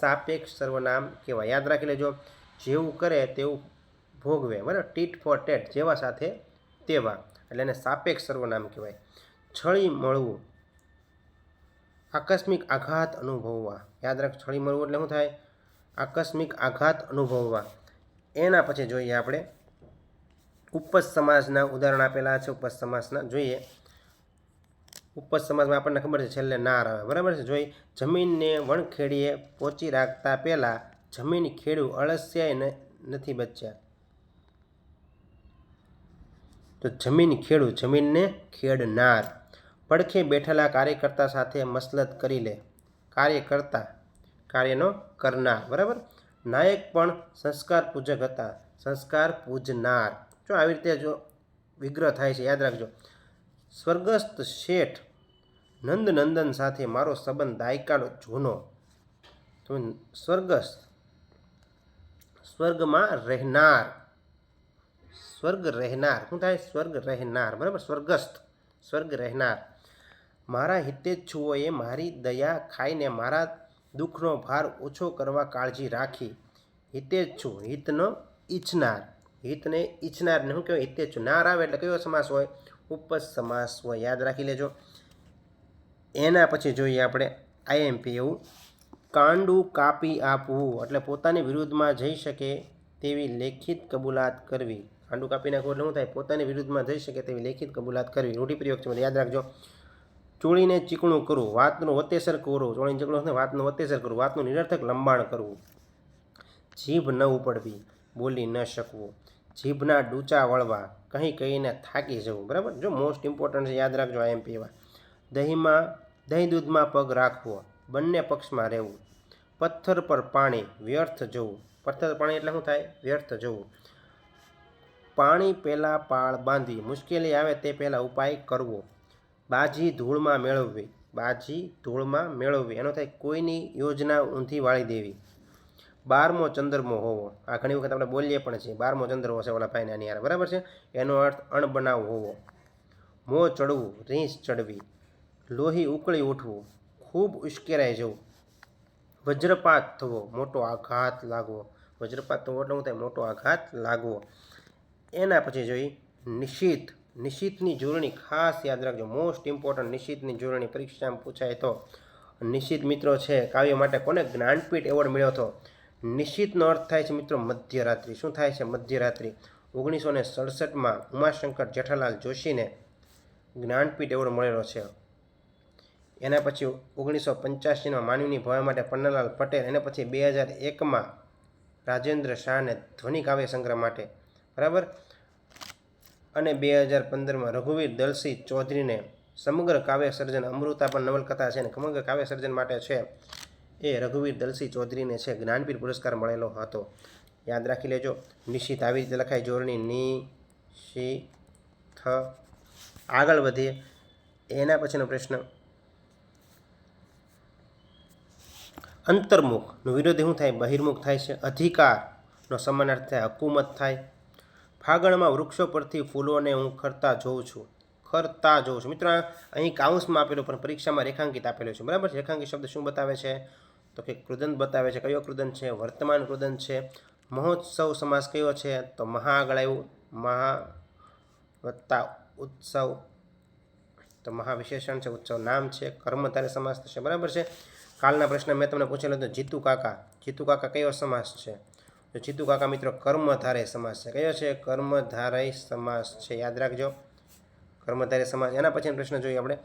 Speaker 1: સાપેક્ષ સર્વનામ કહેવાય. યાદ રાખી લેજો. જેવું કરે તેવું ભોગવે, બરાબર. ટીટ ફોર ટેટ. જેવા સાથે તેવા એટલે એને સાપેક્ષ સર્વનામ કહેવાય. છળી મળવું. આકસ્મિક આઘાત અનુભવવા. યાદ રાખ. છળી મળવું એટલે શું થાય? આકસ્મિક આઘાત અનુભવવા. એના પછી જોઈએ આપણે ઉપજ સમાસના ઉદાહરણ આપેલા છે. ઉપજ સમાસના જોઈએ. ઉપજ સમાસમાં આપણને ખબર છે છેલ્લે નાર આવે, બરાબર છે. જોઈ. જમીનને વણખેડીએ પહોંચી રાખતા પહેલાં જમીન ખેડૂ અળસિયાએ નથી બચ્યા. તો જમીન ખેડૂ, જમીનને ખેડનાર. પડખે બેઠેલા કાર્યકર્તા સાથે મસલત કરી લે. કાર્યકર્તા, કાર્યનો કરનાર, બરાબર. નાયક પણ સંસ્કાર પૂજક હતા, સંસ્કાર પૂજનાર. જો આવી રીતે જો વિગ્રહ થાય છે યાદ રાખજો. સ્વર્ગસ્થ શેઠ નંદનંદન સાથે મારો સંબંધ દાયકાનો જૂનો. તો સ્વર્ગસ્થ સ્વર્ગમાં રહેનાર, સ્વર્ગ રહેનાર શું થાય? સ્વર્ગ રહેનાર, બરાબર. સ્વર્ગસ્થ સ્વર્ગ રહેનાર. મારા હિતેચ્છુઓએ મારી દયા ખાઈને મારા દુઃખનો ભાર ઓછો કરવા કાળજી રાખી. હિતેચ્છુ હિતનો ઈચ્છનાર, હિતને ઈચ્છનારને શું કહેવાય? હિતેચ્છુ. નાર આવે એટલે કયો સમાસ હોય? ઉપજ સમાસ હોય. યાદ રાખી લેજો. એના પછી જોઈએ આપણે આઈએમપી એવું. કાંડું કાપી આપવું એટલે પોતાની વિરુદ્ધમાં જઈ શકે તેવી લેખિત કબૂલાત કરવી. કાંડું કાપી નાખવું એટલે શું થાય? પોતાની વિરુદ્ધમાં જઈ શકે તેવી લેખિત કબૂલાત કરવી. રૂઢિપ્રયોગ છે, યાદ રાખજો. ચોળીને ચીકણું કરવું, વાતનું વતેસર કરવું. ચોળીને ચીકણું વાતનું વતેસર કરવું, વાતનું નિરર્થક લંબાણ કરવું. જીભ ન ઉપડવી, બોલી ન શકવું. જીભના ડૂચા વળવા, કંઈ કહીને થાકી જવું, બરાબર. જો મોસ્ટ ઇમ્પોર્ટન્ટ છે, યાદ રાખજો આઈએમપી એવા. દહીં દૂધમાં પગ રાખવો, બંને પક્ષમાં રહેવું. પથ્થર પર પાણી, વ્યર્થ જવું. પથ્થર પાણી એટલે શું થાય? વ્યર્થ જવું. પાણી પહેલાં પાળ બાંધવી, મુશ્કેલી આવે તે પહેલાં ઉપાય કરવો. બાજી ધૂળમાં મેળવવી, બાજી ધૂળમાં મેળવવી એનો થાય કોઈની યોજના ઊંધી વાળી દેવી. 12મો ચંદ્રમો હોવો, આ ઘણી વખત આપણે બોલીએ પણ છીએ. 12મો ચંદ્ર હશે ઓલા ભાઈને આની યાર, બરાબર છે. એનો અર્થ અણબનાવ હોવો. મોં ચડવું, રીંછ ચડવી. લોહી ઉકળી ઉઠવું, ખૂબ ઉશ્કેરાઈ જવું. વજ્રપાત થવો, મોટો આઘાત લાગવો. વજ્રપાત થવો એટલે શું થાય? મોટો આઘાત લાગવો. એના પછી જોઈ નિશિત. નિશિતની જોડણી ખાસ યાદ રાખજો, મોસ્ટ ઇમ્પોર્ટન્ટ. નિશિતની જોડણી પરીક્ષામાં પૂછાય તો. નિશિત મિત્રો છે કાવ્ય માટે કોને જ્ઞાનપીઠ એવોર્ડ મળ્યો હતો? નિશિતનો અર્થ થાય છે મિત્રો મધ્યરાત્રિ. શું થાય છે? મધ્યરાત્રિ. 1967માં ઉમાશંકર જેઠાલાલ જોશીને જ્ઞાનપીઠ એવોર્ડ મળેલો છે. એના પછી 1985માં માનવીની ભવાઈ માટે પન્નાલાલ પટેલ. એના પછી 2001માં રાજેન્દ્ર શાહને ધ્વનિ કાવ્ય સંગ્રહ માટે, બરાબર. અને 2015માં રઘુવીર દલસી ચૌધરીને સમગ્ર કાવ્ય સર્જન, અમૃતા પણ નવલકથા છે ને સમગ્ર કાવ્ય સર્જન માટે છે. એ રઘુવીર દલસી ચૌધરીને છે જ્ઞાનપીઠ પુરસ્કાર મળેલો હતો. યાદ રાખી લેજો. નિશિત આવી રીતે લખાય જોડણી, ની શી થ. આગળ વધીએ. એના પછીનો પ્રશ્ન, અંતર્મુખનો વિરોધી શું થાય? બહિર્મુખ થાય છે. અધિકારનો સમાનાર્થ થાય હકુમત થાય. ફાગણમાં વૃક્ષો પરથી ફૂલોને હું ખરતા જોઉં છું, ખરતા જોઉં છું. મિત્રો અહીં કાઉન્સમાં આપેલું પણ પરીક્ષામાં રેખાંકિત આપેલું છે, બરાબર. રેખાંકિત શબ્દ શું બતાવે છે? તો કે કૃદંત બતાવે છે. કયો કૃદંત છે? વર્તમાન કૃદંત છે. મહોત્સવ સમાસ કયો છે? તો મહા આગળ આવ્યું. મહા વત્તા ઉત્સવ, તો મહા વિશેષણ છે, ઉત્સવ નામ છે. કર્મધારય સમાસ થશે, બરાબર છે. કાલના પ્રશ્ન મેં તમને પૂછેલો હતો જીતુ કાકા. જીતુ કાકા કયો સમાસ છે? તો જીતુ કાકા મિત્રો કર્મધારય સમાસ છે. કયો છે? કર્મધારય સમાસ છે. યાદ રાખજો, કર્મધારય સમાસ. એના પછીનો પ્રશ્ન જોઈએ આપણે.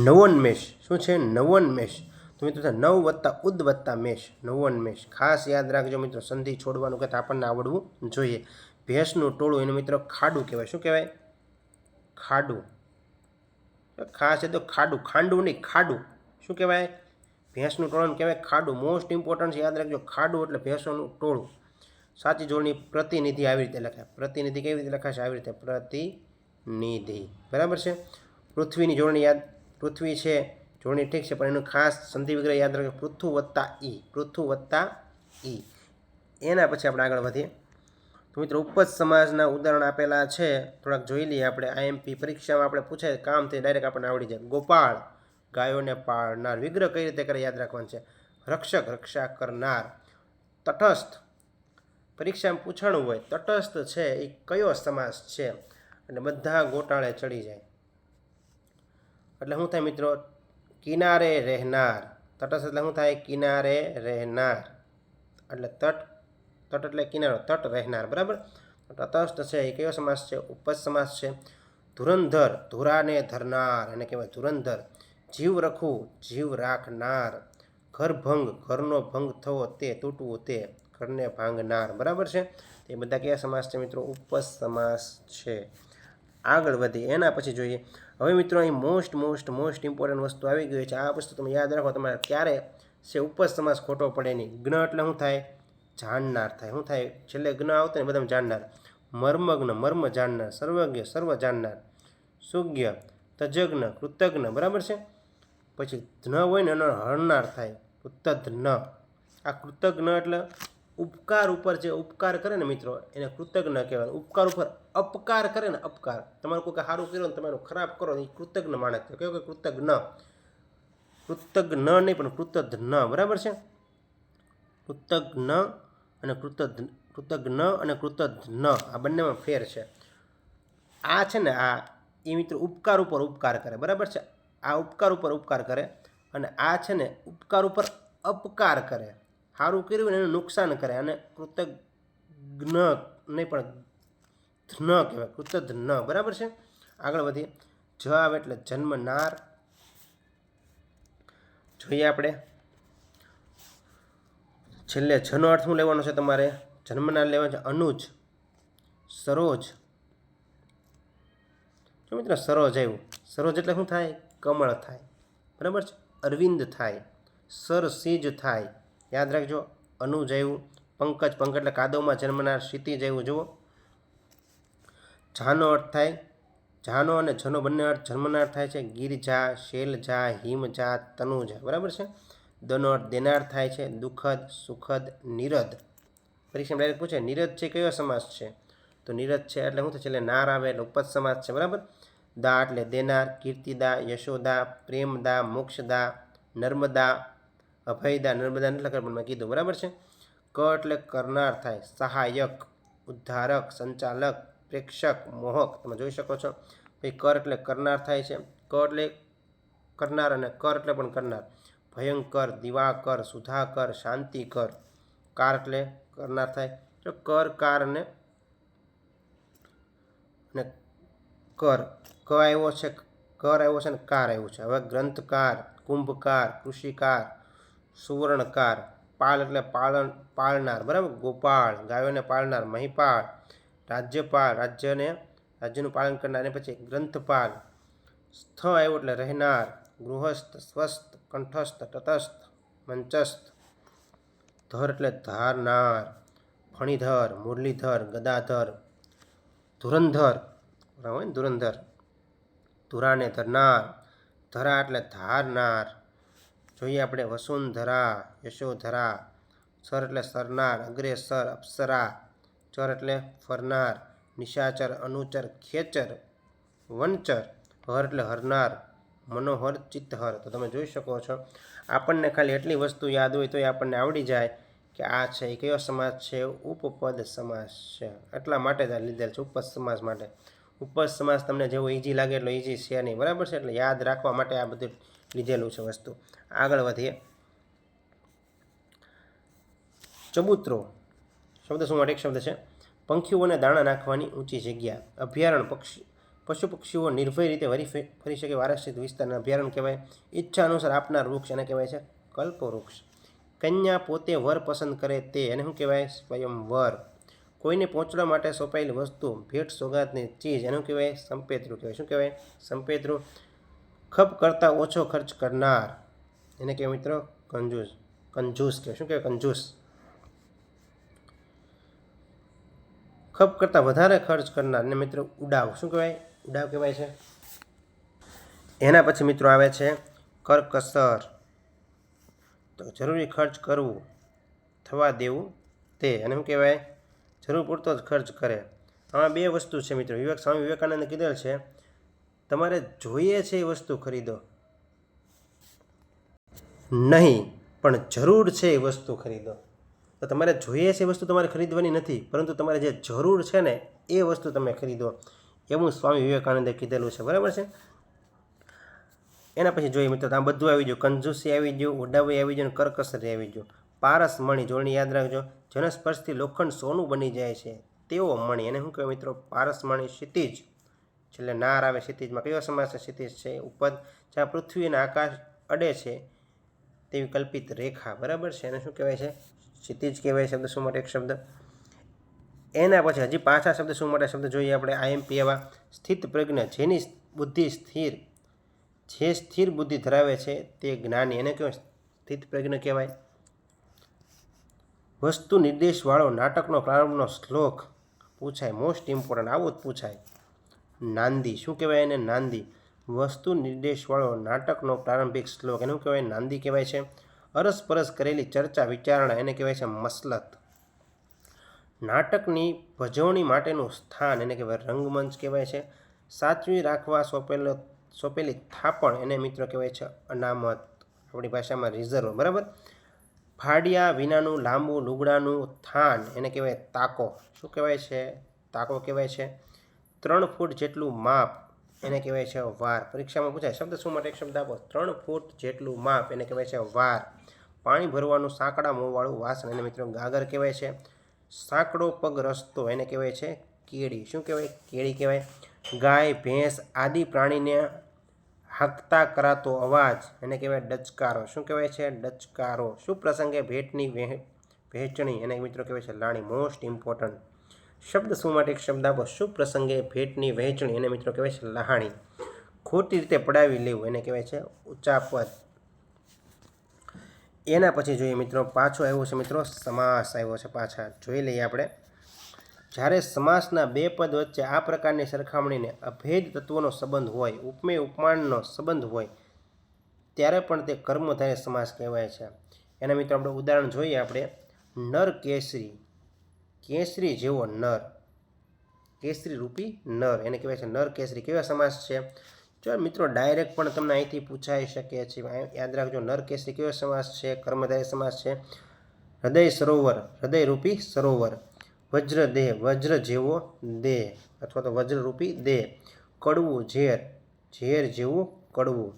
Speaker 1: નવોન્મેષ શું છે? નવોન્મેષ. તો મિત્રો નવ વત્તા ઉદ વત્તા મેષ, નવોન્મેષ. ખાસ યાદ રાખજો મિત્રો, સંધિ છોડવાનું કહેતા આપણને આવડવું જોઈએ. ભેંસનું ટોળું એનું મિત્રો ખાડું કહેવાય. શું કહેવાય? ખાડું. ખાસ એ તો ખાડું, ખાંડું નહીં, ખાડું. શું કહેવાય? ભેંસનું ટોળું કહેવાય ખાડું. મોસ્ટ ઇમ્પોર્ટન્ટ છે, યાદ રાખજો. ખાડું એટલે ભેંસોનું ટોળું. સાચી જોડણી પ્રતિનિધિ આવી રીતે લખાય. પ્રતિનિધિ કેવી રીતે લખાશે? આવી રીતે, પ્રતિનિધિ, બરાબર છે. પૃથ્વીની જોડણી યાદ, પૃથ્વી છે જોડણી ઠીક છે, પણ એનું ખાસ સંધિ વિગ્રહ યાદ રાખજો. પૃથુ વત્તા ઈ, પૃથુ વત્તા ઈ. એના પછી આપણે આગળ વધીએ. તો મિત્રો ઉપજ સમાજના ઉદાહરણ આપેલા છે, થોડાક જોઈ લઈએ આપણે. આઈએમપી પરીક્ષામાં આપણે પૂછાય કામથી ડાયરેક્ટ આપણને આવડી જાય. ગોપાળ ગાયોને પાળનાર. વિગ્રહ કઈ રીતે કરે યાદ રાખવાનું છે. રક્ષક રક્ષા કરનાર. તટસ્થ પરીક્ષામાં પૂછાણું હોય, તટસ્થ છે એ કયો સમાસ છે? એટલે બધા ગોટાળે ચડી જાય. એટલે શું થાય મિત્રો? કિનારે રહેનાર. તટસ્થ એટલે શું થાય? કિનારે રહેનાર. એટલે તટ એટલે કિનારો, તટ રહેનાર, બરાબર. તટસ્થ છે એ કયો સમાસ છે? ઉપજ સમાસ છે. ધુરંધર ધુરાને ધરનાર એને કહેવાય ધુરંધર. જીવ રખવું, જીવ રાખનાર. ઘરભંગ ઘરનો ભંગ થવો, તે તૂટવું, તે ઘરને ભાંગનાર, બરાબર છે. એ બધા કયા સમાસ છે મિત્રો? ઉપજ સમાસ છે. આગળ વધીએ. એના પછી જોઈએ. હવે મિત્રો અહીં મોસ્ટ ઇમ્પોર્ટન્ટ વસ્તુ આવી ગઈ છે. આ વસ્તુ તમે યાદ રાખો. તમારે ક્યારે છે ઉપજ સમાસ ખોટો પડે નહીં. જ્ઞ એટલે શું થાય? જાણનાર થાય. શું થાય? છેલ્લે જ્ઞ આવતો ને બધામાં જાણનાર. મર્મજ્ઞ મર્મ જાણનાર. સર્વજ્ઞ સર્વ જાણનાર. સુજ્ઞ તજજ્ઞ કૃતજ્ઞ, બરાબર છે. પછી ધ્ન હોય ને એનો હરનાર થાય, કૃતજ્ઞ. આ કૃતજ્ઞ એટલે ઉપકાર ઉપર જે ઉપકાર કરે ને મિત્રો એને કૃતજ્ઞ કહેવાય. ઉપકાર ઉપર અપકાર કરે ને, અપકાર તમારું કોઈ સારું કર્યું ને તમારું ખરાબ કરો એ કૃતજ્ઞ માણસ છે. કેવું કે કૃતજ્ઞ, કૃતજ્ઞ નહીં પણ કૃતજ્ઞ, બરાબર છે. કૃતજ્ઞ અને કૃતજ્ઞ અને કૃતજ્ઞ આ બંનેમાં ફેર છે. આ છે ને આ એ મિત્રો ઉપકાર ઉપર ઉપકાર કરે, બરાબર છે. આ ઉપકાર ઉપર ઉપકાર કરે અને આ છે ને ઉપકાર ઉપર અપકાર કરે, સારું કર્યું ને એનું નુકસાન કરે. અને કૃતજ્ઞ નહીં પણ ધ્ન કહેવાય, કૃતજ્ઞ, બરાબર છે. આગળ વધીએ. જ આવે એટલે જન્મનાર. જોઈએ આપણે છેલ્લે જનો અર્થ શું લેવાનો છે તમારે? જન્મનાર લેવાનો છે અનુજ, સરોજ. જો મિત્રો સરોજ આવ્યું, સરોજ એટલે શું થાય? કમળ થાય, બરાબર છે. અરવિંદ થાય, સરસીજ થાય, યાદ રાખજો. અનુજ આવ્યું. પંકજ, પંકજ એટલે કાદવમાં જન્મનાર. ક્ષિતિજ આવ્યું, જુઓ. જાનો અર્થ થાય, જાનો અને જનો બંને અર્થ જન્મનાર થાય છે. ગિરજા, શૈલજા, હિમજા, તનુજા, બરાબર છે. દનો અર્થ દેનાર થાય છે. દુઃખદ, સુખદ, નિરદ. પરીક્ષામાં ડાયરેક્ટ પૂછે નિરદ છે કયો સમાસ છે? તો નિરદ છે એટલે શું થાય? છેલ્લે નાર આવે એટલે ઉપજ સમાસ છે, બરાબર. દા એટલે દેનાર. કીર્તિદા, યશોદા, પ્રેમદા, મોક્ષદા, નર્મદા, અભયદા. નર્મદા એટલે પણ મેં કીધું, બરાબર છે. ક એટલે કરનાર થાય. સહાયક, ઉદ્ધારક, સંચાલક, પ્રેક્ષક, મોહક, તમે જોઈ શકો છો. પછી કર એટલે કરનાર થાય છે. ક એટલે કરનાર અને કર એટલે પણ કરનાર. ભયંકર, દિવાકર, સુધાકર, શાંતિકર. કાર એટલે કરનાર થાય. જો કર, કાર અને કર. ક આવ્યો છે, કર આવ્યો છે ને કાર આવ્યું છે. હવે ગ્રંથકાર, કુંભકાર, કૃષિકાર, સુવર્ણકાર. પાલ એટલે પાળનાર, બરાબર. ગોપાળ, ગાયોને પાળનાર. મહિપાળ, રાજ્યપાલ, રાજ્યનું પાલન કરનાર. અને પછી ગ્રંથપાલ. સ્થ આવ્યો એટલે રહેનાર. ગૃહસ્થ, સ્વસ્થ, કંઠસ્થ, તટસ્થ, મંચસ્થ. ધર એટલે ધારનાર. ફણીધર, મુરલીધર, ગદાધર, ધુરંધર, હોય ને ધુરંધર. ધુરાને ધરનાર. ધરા એટલે ધારનાર. જોઈએ આપણે વસુંધરા, યશોધરા. સર એટલે સરનાર. અગ્રેસર, અપ્સરા. ચર એટલે ફરનાર. નિશાચર, અનુચર, ખેચર, વનચર. હર એટલે હરનાર. મનોહર, ચિત્તહર. તો તમે જોઈ શકો છો આપણને ખાલી એટલી વસ્તુ યાદ હોય તો એ આપણને આવડી જાય કે આ છે એ કયો સમાસ છે? ઉપપદ સમાસ છે. એટલા માટે જ આ લીધેલ છે, ઉપપદ સમાસ માટે. ઉપપદ સમાસ તમને જેવો ઇઝી લાગે એટલો ઇઝી છે નહીં, બરાબર છે. એટલે યાદ રાખવા માટે આ બધું લીધેલું છે વસ્તુ. આગળ વધીએ. ચબૂતરો શબ્દ શું માટે? એક શબ્દ છે પંખીઓને દાણા નાખવાની ઊંચી જગ્યા. અભયારણ્ય, પશુ પક્ષીઓ નિર્ભય રીતે ફરી શકે વારસિત વિસ્તારના અભયારણ્ય કહેવાય. ઈચ્છા અનુસાર આપનાર વૃક્ષ એને કહેવાય છે કલ્પવૃક્ષ. કન્યા પોતે વર પસંદ કરે તે એને શું કહેવાય? સ્વયંવર. કોઈને પહોંચવા માટે સોંપાયેલી વસ્તુ, ભેટ સોગાદની ચીજ એનું કહેવાય સંપેતરું કહેવાય. શું કહેવાય? સંપેતરું. ખપ કરતાં ઓછો ખર્ચ કરનાર એને કહેવાય મિત્રો કંજૂસ. કંજૂસ કહેવાય. શું કહેવાય? કંજૂસ. ખપ કરતાં વધારે ખર્ચ કરનાર ને મિત્રો ઉડાવ. શું કહેવાય? ઉડાવ કહેવાય છે. એના પછી મિત્રો આવે છે કરકસર. તો જરૂરી ખર્ચ કરવું, થવા દેવું તે અને શું કહેવાય? જરૂર પૂરતો જ ખર્ચ કરે. આમાં બે વસ્તુ છે મિત્રો. સ્વામી વિવેકાનંદે કીધેલ છે તમારે જોઈએ છે એ વસ્તુ ખરીદો, નહીં પણ જરૂર છે એ વસ્તુ ખરીદો. તો તમારે જોઈએ છે એ વસ્તુ તમારે ખરીદવાની નથી, પરંતુ તમારે જે જરૂર છે ને એ વસ્તુ તમે ખરીદો, એવું સ્વામી વિવેકાનંદે કીધેલું છે, બરાબર છે. એના પછી જોઈએ મિત્રો આ બધું આવી ગયું. કંજૂસી આવી ગયું, ઉડાવી આવી ગયું, કરકસરી આવી ગયું. પારસ મણી જોડણી યાદ રાખજો. જેના સ્પર્શથી લોખંડ સોનું બની જાય છે તેવો મણી એને શું કહેવાય મિત્રો? પારસ મણી. ક્ષિતિજ છેલ્લે નાર આવે. ક્ષિતિજમાં કયો સમાસ છે? ક્ષિતિજ છે ઉપદ. જ્યાં પૃથ્વી અને આકાશ અડે છે તેવી કલ્પિત રેખા, બરાબર છે. એને શું કહેવાય છે? ક્ષિતિજ કહેવાય. શબ્દ શું માટે? એક શબ્દ. એના પછી હજી પાછા શબ્દ શું માટે? શબ્દ જોઈએ આપણે આઈએમપી એવા. સ્થિત પ્રજ્ઞ, જેની બુદ્ધિ સ્થિર, જે સ્થિર બુદ્ધિ ધરાવે છે તે જ્ઞાની એને કહેવાય સ્થિત પ્રજ્ઞ કહેવાય. વસ્તુ નિર્દેશવાળો નાટકનો પ્રારંભનો શ્લોક પૂછાય, મોસ્ટ ઇમ્પોર્ટન્ટ, આવું જ પૂછાય. નાંદી, શું કહેવાય એને? નાંદી. વસ્તુ નિર્દેશવાળો નાટકનો પ્રારંભિક શ્લોક એનું કહેવાય નાંદી કહેવાય છે. અરસપરસ કરેલી ચર્ચા વિચારણા એને કહેવાય છે મસલત. નાટકની ભજવણી માટેનું સ્થાન એને કહેવાય રંગમંચ કહેવાય છે. સાચવી રાખવા સોંપેલી થાપણ એને મિત્રો કહેવાય છે અનામત, આપણી ભાષામાં રિઝર્વ. બરાબર. ફાડ્યા વિનાનું લાંબુ લુગડાનું થાન એને કહેવાય તાકો. શું કહેવાય છે? તાકો કહેવાય છે. 3 ફૂટ જેટલું માપ એને કહેવાય છે વાર. પરીક્ષામાં પૂછાય શબ્દ શું માટે એક શબ્દ આપો. 3 ફૂટ જેટલું માપ એને કહેવાય છે વાર. પાણી ભરવાનું સાંકડા મોંવાળું વાસણ એને મિત્રો ગાગર કહેવાય છે. સાંકડો પગ રસ્તો એને કહેવાય છે કેડી. શું કહેવાય? કેડી કહેવાય. ગાય, ભેંસ આદિ પ્રાણીને હાંકતા કરાતો અવાજ એને કહેવાય ડચકારો. શું કહેવાય છે? ડચકારો. શું પ્રસંગે ભેટની વહેંચણી એને મિત્રો કહેવાય છે લાણી. Most important. શબ્દ શું માટે એક શબ્દ આપો. શું પ્રસંગે ભેટની વહેંચણી એને મિત્રો કહેવાય છે લહાણી. ખોટી રીતે પડાવી લેવું એને કહેવાય છે ઉચાપત. એના પછી જોઈએ મિત્રો, પાછો આવ્યો છે મિત્રો સમાસ આવ્યો છે. પાછા જોઈ લઈએ આપણે. જ્યારે સમાસના 2 પદ વચ્ચે આ પ્રકારની સરખામણીને અભેદ તત્વોનો સંબંધ હોય, ઉપમેય ઉપમાનનો સંબંધ હોય, ત્યારે પણ તે કર્મધારય સમાસ કહેવાય છે. એના મિત્રો આપણે ઉદાહરણ જોઈએ. આપણે નર કેસરી, કેસરી જેવો નર, કેસરી રૂપી નર એને કહેવાય છે નર કેસરી. કેવા સમાસ છે? જો મિત્રો ડાયરેક્ટ પણ તમને અહીંથી પૂછાઈ શકે છે. યાદ રાખજો, નર કેસરી કેવો સમાસ છે? કર્મધારય સમાસ છે. હૃદય સરોવર, હૃદય રૂપી સરોવર. વજ્ર દેહ, વજ્ર જેવો દેહ અથવા તો વજ્ર રૂપી દેહ. કડવું ઝેર, ઝેર જેવું કડવું.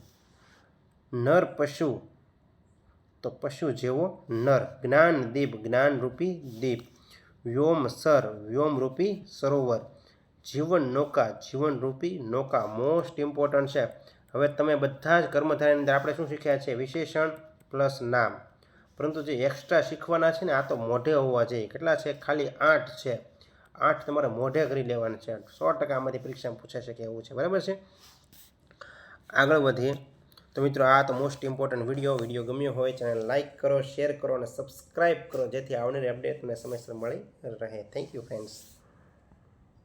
Speaker 1: નર પશુ, તો પશુ જેવો નર. જ્ઞાન દીપ, જ્ઞાન રૂપી દીપ. વ્યોમ સર, વ્યોમ રૂપી સરોવર. જીવન નૌકા, જીવન રૂપી નૌકા. મોસ્ટ ઇમ્પોર્ટન્ટ છે. હવે તમે બધા જ કર્મધારયની અંદર આપણે શું શીખ્યા છે? વિશેષણ પ્લસ નામ. પરંતુ જે એક્સ્ટ્રા શીખવાના છે ને, આ તો મોઢે હોવા જોઈએ. કેટલા છે? ખાલી 8 છે. 8 તમારે મોઢે કરી લેવાના છે. 100% આમાંથી પરીક્ષામાં પૂછાઈ શકે એવું છે. બરાબર છે. આગળ વધીએ તો મિત્રો, આ તો મોસ્ટ ઇમ્પોર્ટન્ટ વિડીયો ગમ્યો હોય ચેનલ લાઇક કરો, શેર કરો અને સબસ્ક્રાઈબ કરો, જેથી આવનારી અપડેટ તમને સમયસર મળી રહે. Thank you friends.